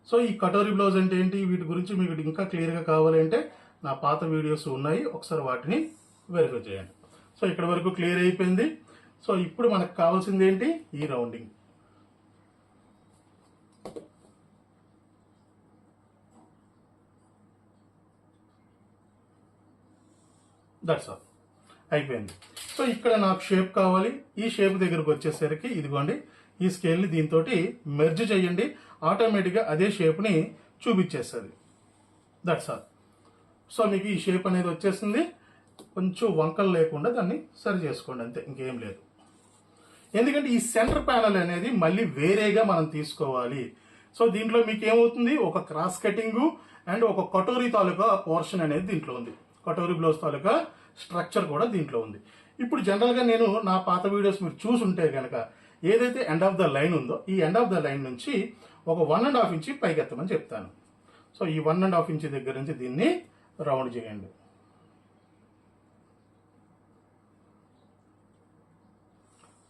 సో ఈ కటోరీ బ్లౌజ్ అంటే ఏంటి? వీటి గురించి మీకు ఇంకా క్లియర్గా కావాలి అంటే నా పాత వీడియోస్ ఉన్నాయి, ఒకసారి వాటిని వెరిఫై చేయండి. సో ఇక్కడ వరకు క్లియర్ అయిపోయింది. సో ఇప్పుడు మనకు కావాల్సింది ఏంటి? ఈ రౌండింగ్. That's all. అయిపోయింది. సో ఇక్కడ నాకు షేప్ కావాలి. ఈ షేప్ దగ్గరకు వచ్చేసరికి ఇదిగోండి, ఈ స్కేల్ని దీంతో మెర్జ్ చేయండి. ఆటోమేటిక్గా అదే షేప్ని చూపించేస్తుంది. That's all. సో మీకు ఈ షేప్ అనేది వచ్చేసింది. కొంచెం వంకలు లేకుండా దాన్ని సరి చేసుకోండి, అంతే, ఇంకేం లేదు. ఎందుకంటే ఈ సెంటర్ ప్యానల్ అనేది మళ్ళీ వేరేగా మనం తీసుకోవాలి. సో దీంట్లో మీకు ఏమవుతుంది? ఒక క్రాస్ కటింగు అండ్ ఒక కటోరీ తాలూకా పోర్షన్ అనేది దీంట్లో ఉంది. కటోరీ బ్లౌజ్ తాలూకా స్ట్రక్చర్ కూడా దీంట్లో ఉంది. ఇప్పుడు జనరల్గా నేను నా పాత వీడియోస్ మీరు చూసుంటే కనుక ఏదైతే ఎండ్ ఆఫ్ ద లైన్ ఉందో ఈ ఎండ్ ఆఫ్ ద లైన్ నుంచి ఒక 1.5 ఇంచ్ పైకెత్తమని చెప్తాను. సో ఈ 1.5 ఇంచ్ దగ్గర నుంచి దీన్ని రౌండ్ చేయండి.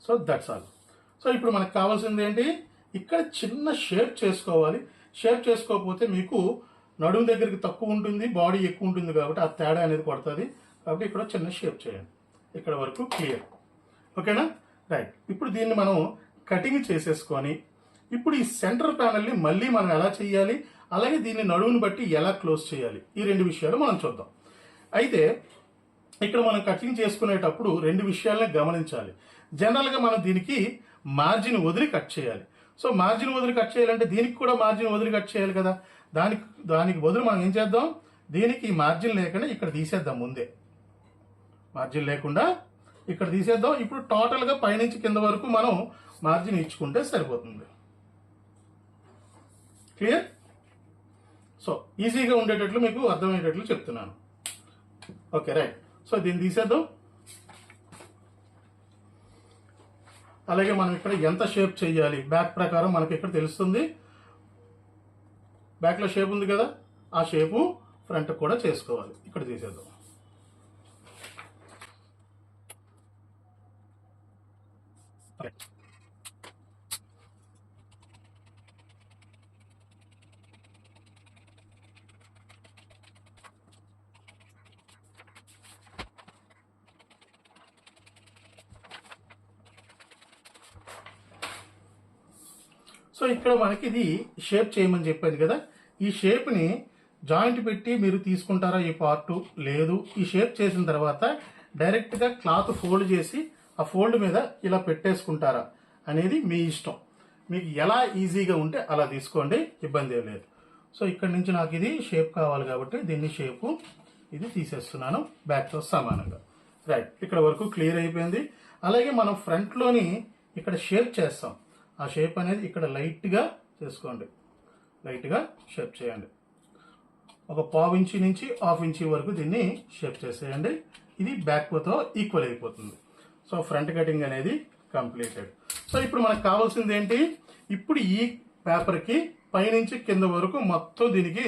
So that's all. సో ఇప్పుడు మనకు కావాల్సింది ఏంటి, ఇక్కడ చిన్న షేప్ చేసుకోవాలి. షేప్ చేసుకోకపోతే మీకు నడుము దగ్గరికి తక్కువ ఉంటుంది, బాడీ ఎక్కువ ఉంటుంది కాబట్టి ఆ తేడా అనేది కొడుతుంది. కాబట్టి ఇక్కడ చిన్న షేప్ చేయండి. ఇక్కడ వరకు క్లియర్, ఓకేనా? రైట్. ఇప్పుడు దీన్ని మనం కటింగ్ చేసేసుకొని ఇప్పుడు ఈ సెంటర్ ప్యానల్ని మళ్ళీ మనం ఎలా చేయాలి, అలాగే దీన్ని నడువుని బట్టి ఎలా క్లోజ్ చేయాలి, ఈ 2 విషయాలు మనం చూద్దాం. అయితే ఇక్కడ మనం కటింగ్ చేసుకునేటప్పుడు 2 విషయాలని గమనించాలి. జనరల్గా మనం దీనికి మార్జిన్ వదిలి కట్ చేయాలి. సో మార్జిన్ వదిలి కట్ చేయాలంటే దీనికి కూడా మార్జిన్ వదిలి కట్ చేయాలి కదా. దానికి బదులు మనం ఏం చేద్దాం, దీనికి మార్జిన్ లేకుండా ఇక్కడ తీసేద్దాం. ముందే మార్జిన్ లేకుండా ఇక్కడ తీసేద్దాం. ఇప్పుడు టోటల్గా పైనుంచి కింద వరకు మనం మార్జిన్ ఇచ్చుకుంటే సరిపోతుంది. క్లియర్? సో ఈజీగా ఉండేటట్లు మీకు అర్థమయ్యేటట్లు చెప్తున్నాను. Okay, right. సో దీన్ని తీసేద్దాం. అలాగే మనం ఇక్కడ ఎంత షేప్ చేయాలి బ్యాక్ ప్రకారం మనకి ఇక్కడ తెలుస్తుంది. బ్యాక్లో షేప్ ఉంది కదా, ఆ షేపు ఫ్రంట్ కూడా చేసుకోవాలి. ఇక్కడ తీసేద్దాం. సో ఇక్కడ మనకి ఇది షేప్ చేయమని చెప్పాను కదా. ఈ షేప్ని జాయింట్ పెట్టి మీరు తీసుకుంటారా ఈ పార్ట్, లేదు ఈ షేప్ చేసిన తర్వాత డైరెక్ట్గా క్లాత్ ఫోల్డ్ చేసి ఆ ఫోల్డ్ మీద ఇలా పెట్టేసుకుంటారా అనేది మీ ఇష్టం. మీకు ఎలా ఈజీగా ఉంటే అలా తీసుకోండి, ఇబ్బంది ఏం లేదు. సో ఇక్కడ నుంచి నాకు ఇది షేప్ కావాలి కాబట్టి దీన్ని షేపు ఇది తీసేస్తున్నాను బ్యాక్తో సమానంగా. రైట్, ఇక్కడ వరకు క్లియర్ అయిపోయింది. అలాగే మనం ఫ్రంట్లోని ఇక్కడ షేప్ చేస్తాం. ఆ షేప్ అనేది ఇక్కడ లైట్గా చేసుకోండి, లైట్గా షేప్ చేయండి. ఒక 1/4 ఇంచ్ నుంచి 1/2 ఇంచ్ వరకు దీన్ని షేప్ చేసేయండి. ఇది బ్యాక్తో ఈక్వల్ అయిపోతుంది. సో ఫ్రంట్ కటింగ్ అనేది కంప్లీటెడ్. సో ఇప్పుడు మనకు కావాల్సింది ఏంటి, ఇప్పుడు ఈ పేపర్కి పైనుంచి కింద వరకు మొత్తం దీనికి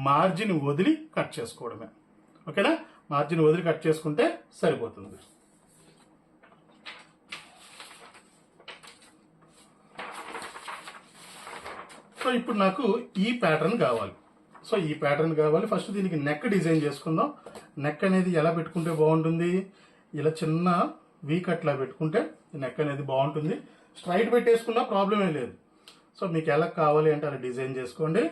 మార్జిన్ వదిలి కట్ చేసుకోవడమే. ఓకేనా? మార్జిన్ వదిలి కట్ చేసుకుంటే సరిపోతుంది. సో ఇప్పుడు నాకు ఈ ప్యాటర్న్ కావాలి. సో ఈ ప్యాటర్న్ కావాలి. ఫస్ట్ దీనికి నెక్ డిజైన్ చేసుకుందాం. నెక్ అనేది ఎలా పెట్టుకుంటే బాగుంటుంది, ఇలా చిన్న వీ కట్లా పెట్టుకుంటే నెక్ అనేది బాగుంటుంది. స్ట్రైట్ పెట్టేసుకున్నా ప్రాబ్లమే లేదు. సో మీకు ఎలా కావాలి అంటే అలా డిజైన్ చేసుకోండి.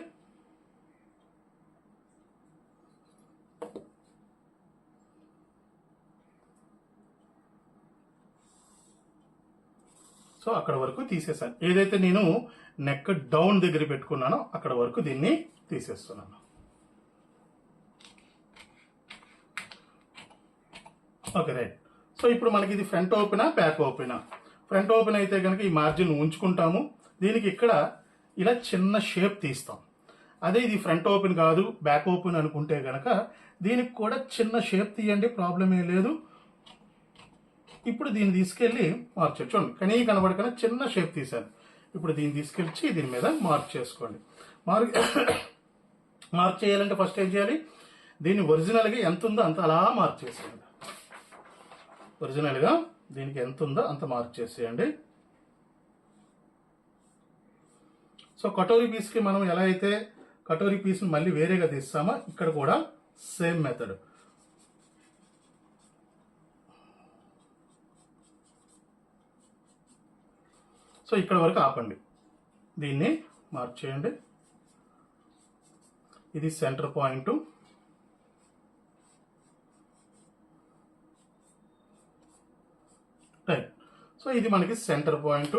సో అక్కడ వరకు తీసేసాను. ఏదైతే నేను నెక్ డౌన్ దగ్గర పెట్టుకున్నానో అక్కడ వరకు దీన్ని తీసేస్తున్నాను. Okay, right. సో ఇప్పుడు మనకి ఇది ఫ్రంట్ ఓపెనా బ్యాక్ ఓపెనా? ఫ్రంట్ ఓపెన్ అయితే కనుక ఈ మార్జిన్ ఉంచుకుంటాము. దీనికి ఇక్కడ ఇలా చిన్న షేప్ తీస్తాం. అదే ఇది ఫ్రంట్ ఓపెన్ కాదు బ్యాక్ ఓపెన్ అనుకుంటే కనుక దీనికి కూడా చిన్న షేప్ తీయండి, ప్రాబ్లం ఏం లేదు. ఇప్పుడు దీన్ని తీసుకెళ్ళి మార్చచ్చు. చూడండి, కనీ కనబడకనే చిన్న షేప్ తీశాను. ఇప్పుడు దీన్ని తీసుకెళ్ళి దీని మీద మార్క్ చేసుకోండి. మార్క్ చేయాలంటే ఫస్ట్ ఏం చేయాలి, దీన్ని ఒరిజినల్గా ఎంత ఉందో అంత అలా మార్క్ చేసేయండి. ఒరిజినల్గా దీనికి ఎంత ఉందో అంత మార్క్ చేసేయండి. సో కటోరీ పీస్కి మనం ఎలా అయితే కటోరీ పీస్ని మళ్ళీ వేరేగా తీస్తామో ఇక్కడ కూడా సేమ్ మెథడ్. సో ఇక్కడ వరకు ఆపండి, దీన్ని మార్క్ చేయండి. ఇది సెంటర్ పాయింట్. రైట్. సో ఇది మనకి సెంటర్ పాయింట్.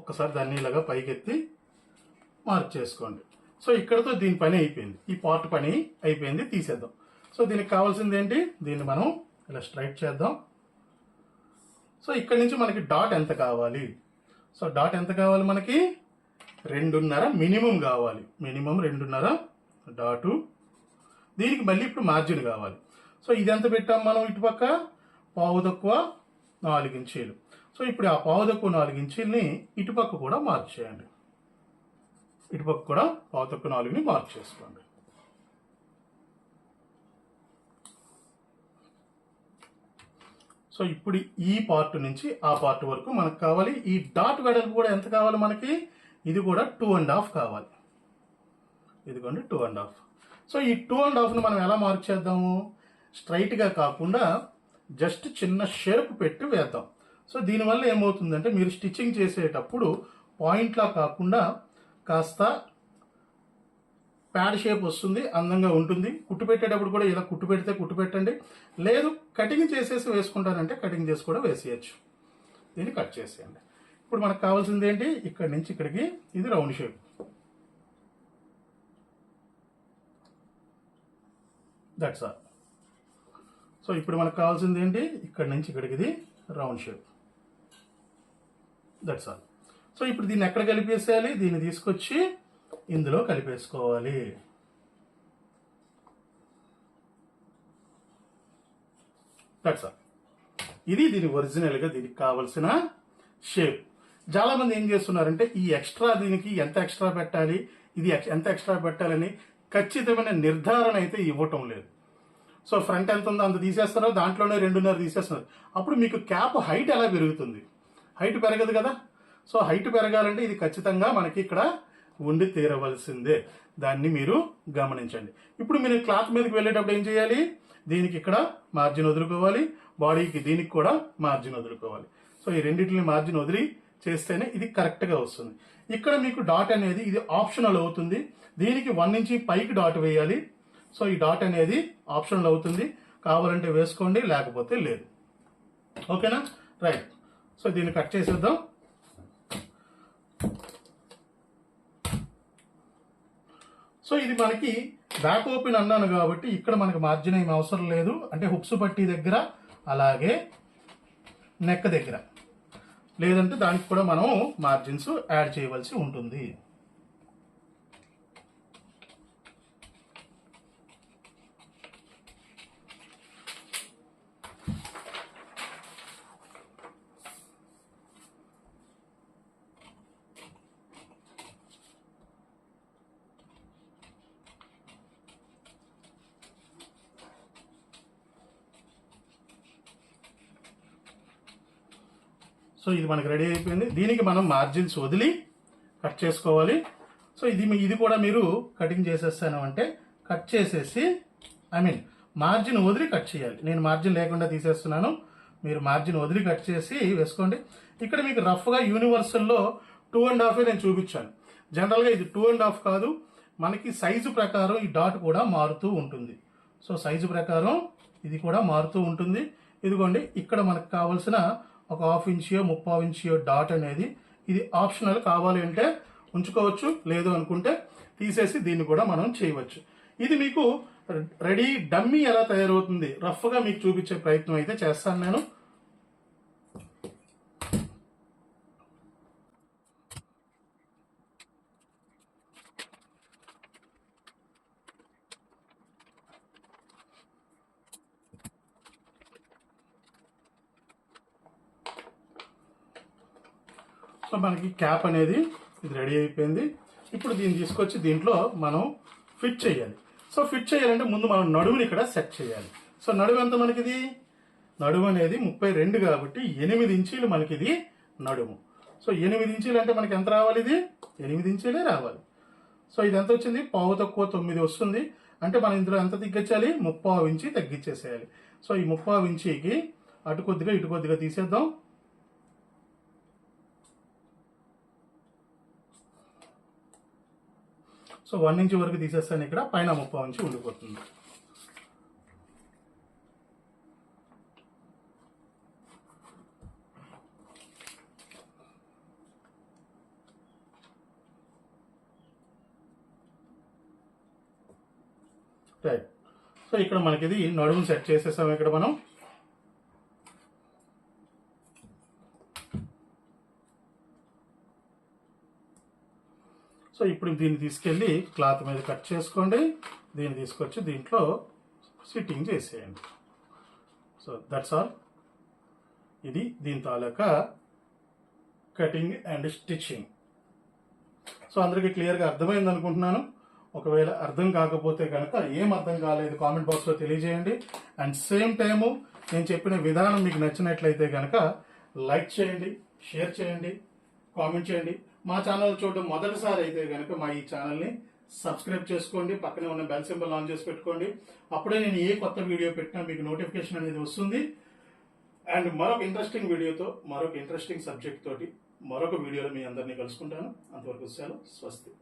ఒక్కసారి దాన్ని ఇలాగా పైకెత్తి మార్క్ చేసుకోండి. సో ఇక్కడతో దీని పని అయిపోయింది, ఈ పార్ట్ పని అయిపోయింది, తీసేద్దాం. సో దీనికి కావాల్సింది ఏంటి, దీన్ని మనం ఇలా స్ట్రైట్ చేద్దాం. సో ఇక్కడ నుంచి మనకి డాట్ ఎంత కావాలి, సో డాట్ ఎంత కావాలి మనకి 2.5 మినిమం కావాలి. మినిమం 2.5 డాటు, దీనికి మళ్ళీ ఇప్పుడు మార్జిన్ కావాలి. సో ఇది ఎంత పెట్టాం మనం ఇటుపక్క 4 ఇంచీలు. సో ఇప్పుడు ఆ 4 ఇంచీలని ఇటుపక్క కూడా మార్క్ చేయండి. ఇటుపక్క కూడా 4 మార్క్ చేసుకోండి. సో ఇప్పుడు ఈ పార్ట్ నుంచి ఆ పార్ట్ వరకు మనకు కావాలి. ఈ డాట్ వెడల్పు కూడా ఎంత కావాలి మనకి? ఇది కూడా 2.5 కావాలి. ఇదిగోండి 2.5. సో ఈ 2.5ని మనం ఎలా మార్క్ చేద్దాము? స్ట్రైట్గా కాకుండా జస్ట్ చిన్న షేప్ పెట్టి వేద్దాం. సో దీనివల్ల ఏమవుతుందంటే మీరు స్టిచ్చింగ్ చేసేటప్పుడు పాయింట్లా కాకుండా కాస్త ప్యాడ్ షేప్ వస్తుంది, అందంగా ఉంటుంది. కుట్టు పెట్టేటప్పుడు కూడా ఇలా కుట్టు పెడితే కుట్టు పెట్టండి, లేదు కటింగ్ చేసేసి వేసుకుంటారంటే కటింగ్ చేసి కూడా వేసేయచ్చు. దీన్ని కట్ చేసేయండి. ఇప్పుడు మనకు కావాల్సింది ఏంటి? ఇక్కడి నుంచి ఇక్కడికి ఇది round shape. That's all. So ఇప్పుడు మనకు కావాల్సింది ఏంటి? ఇక్కడి నుంచి ఇక్కడికి ఇది round shape. That's all. So ఇప్పుడు దీన్ని ఎక్కడ కలిపేసేయాలి? దీన్ని తీసుకొచ్చి ఇందులో కలిపేసుకోవాలి. That's all. ఇది దీని ఒరిజినల్గా దీనికి కావలసిన షేప్. చాలా మంది ఏం చేస్తున్నారంటే ఈ ఎక్స్ట్రా దీనికి ఎంత ఎక్స్ట్రా పెట్టాలి, ఇది ఎంత ఎక్స్ట్రా పెట్టాలని ఖచ్చితమైన నిర్ధారణ అయితే ఇవ్వటం లేదు. సో ఫ్రంట్ ఎంత ఉందో అంత తీసేస్తున్నారు, దాంట్లోనే 2.5 తీసేస్తున్నారు. అప్పుడు మీకు క్యాప్ హైట్ ఎలా పెరుగుతుంది? హైట్ పెరగదు కదా. సో హైట్ పెరగాలంటే ఇది ఖచ్చితంగా మనకి ఇక్కడ ఉండి తీరవలసిందే. దాన్ని మీరు గమనించండి. ఇప్పుడు మీరు క్లాత్ మీదకి వెళ్ళేటప్పుడు ఏం చేయాలి? దీనికి ఇక్కడ మార్జిన్ వదులుకోవాలి, బాడీకి దీనికి కూడా మార్జిన్ వదులుకోవాలి. సో ఈ రెండింటిని మార్జిన్ వదిలి చేస్తేనే ఇది కరెక్ట్గా వస్తుంది. ఇక్కడ మీకు డాట్ అనేది ఇది ఆప్షనల్ అవుతుంది. దీనికి 1 ఇంచ్ పైకి డాట్ వేయాలి. సో ఈ డాట్ అనేది ఆప్షనల్ అవుతుంది. కావాలంటే వేసుకోండి, లేకపోతే లేదు. ఓకేనా? రైట్. సో దీన్ని కట్ చేసేద్దాం. సో ఇది మనకి బ్యాక్ ఓపెన్ అన్నాను కాబట్టి ఇక్కడ మనకి మార్జిన్ ఏమి అవసరం లేదు. అంటే హుక్స్ పట్టీ దగ్గర, అలాగే నెక్ దగ్గర, లేదంటే దానికి కూడా మనం మార్జిన్స్ యాడ్ చేయవలసి ఉంటుంది. సో ఇది మనకి రెడీ అయిపోయింది. దీనికి మనం మార్జిన్స్ వదిలి కట్ చేసుకోవాలి. సో ఇది కూడా మీరు కటింగ్ చేసేస్తాను అంటే కట్ చేసేసి మార్జిన్ వదిలి కట్ చేయాలి. నేను మార్జిన్ లేకుండా తీసేస్తున్నాను, మీరు మార్జిన్ వదిలి కట్ చేసి వేసుకోండి. ఇక్కడ మీకు రఫ్గా యూనివర్సల్లో 2.5 నేను చూపించాను. జనరల్గా ఇది 2.5 కాదు, మనకి సైజు ప్రకారం ఈ డాట్ కూడా మారుతూ ఉంటుంది. సో సైజు ప్రకారం ఇది కూడా మారుతూ ఉంటుంది. ఇదిగోండి ఇక్కడ మనకు కావాల్సిన ఒక 1/2 ఇంచియో 3/4 ఇంచియో డాట్ అనేది ఇది ఆప్షనల్. కావాలి అంటే ఉంచుకోవచ్చు, లేదు అనుకుంటే తీసేసి దీన్ని కూడా మనం చేయవచ్చు. ఇది మీకు రెడీ డమ్మీ ఎలా తయారవుతుంది రఫ్గా మీకు చూపించే ప్రయత్నం అయితే చేస్తాను నేను. సో మనకి క్యాప్ అనేది ఇది రెడీ అయిపోయింది. ఇప్పుడు దీన్ని తీసుకొచ్చి దీంట్లో మనం ఫిట్ చేయాలి. సో ఫిట్ చేయాలంటే ముందు మనం నడుముని ఇక్కడ సెట్ చేయాలి. సో నడుము ఎంత మనకిది? నడుము అనేది 32 కాబట్టి 8 ఇంచీలు మనకిది నడుము. సో 8 ఇంచీలు అంటే మనకి ఎంత రావాలి? ఇది 8 ఇంచీలే రావాలి. సో ఇది ఎంత వచ్చింది? 9 వస్తుంది. అంటే మనం ఇందులో ఎంత తగ్గించాలి? 3/4 ఇంచి తగ్గించేసేయాలి. సో ఈ 3/4 ఇంచికి అటు కొద్దిగా ఇటు కొద్దిగా తీసేద్దాం. సో 1 ఇంచ్ వరకు తీసేస్తాను. ఇక్కడ పైన 3/4 ఇంచ్ ఉండిపోతుంది. రైట్. సో ఇక్కడ మనకి ఇది నడుము సెట్ చేసేసాం ఇక్కడ మనం. సో సో ఇప్పుడు దీన్ని తీసుకెళ్ళి క్లాత్ మీద కట్ చేసుకోండి, దీన్ని తీసుకొచ్చి దీంట్లో సిట్టింగ్ చేసేయండి. So that's all. ఇది దీని తాలూకా కటింగ్ అండ్ స్టిచ్చింగ్. సో అందరికీ క్లియర్గా అర్థమైంది అనుకుంటున్నాను. ఒకవేళ అర్థం కాకపోతే కనుక ఏం అర్థం కాలేదు కామెంట్ బాక్స్లో తెలియజేయండి. అండ్ సేమ్ టైము నేను చెప్పిన విధానం మీకు నచ్చినట్లయితే కనుక లైక్ చేయండి, షేర్ చేయండి, కామెంట్ చేయండి. మా ఛానల్ చూడడం మొదటిసారి అయితే కనుక మా ఈ ఛానల్ని సబ్స్క్రైబ్ చేసుకోండి, పక్కనే ఉన్న బెల్ సింబల్ ఆన్ చేసి పెట్టుకోండి. అప్పుడే నేను ఏ కొత్త వీడియో పెట్టినా మీకు నోటిఫికేషన్ అనేది వస్తుంది. అండ్ మరొక ఇంట్రెస్టింగ్ వీడియోతో, మరొక ఇంట్రెస్టింగ్ సబ్జెక్ట్ తోటి మరొక వీడియోలో మీ అందరినీ కలుసుకుంటాను. అంతవరకు సెలవు. స్వస్తి.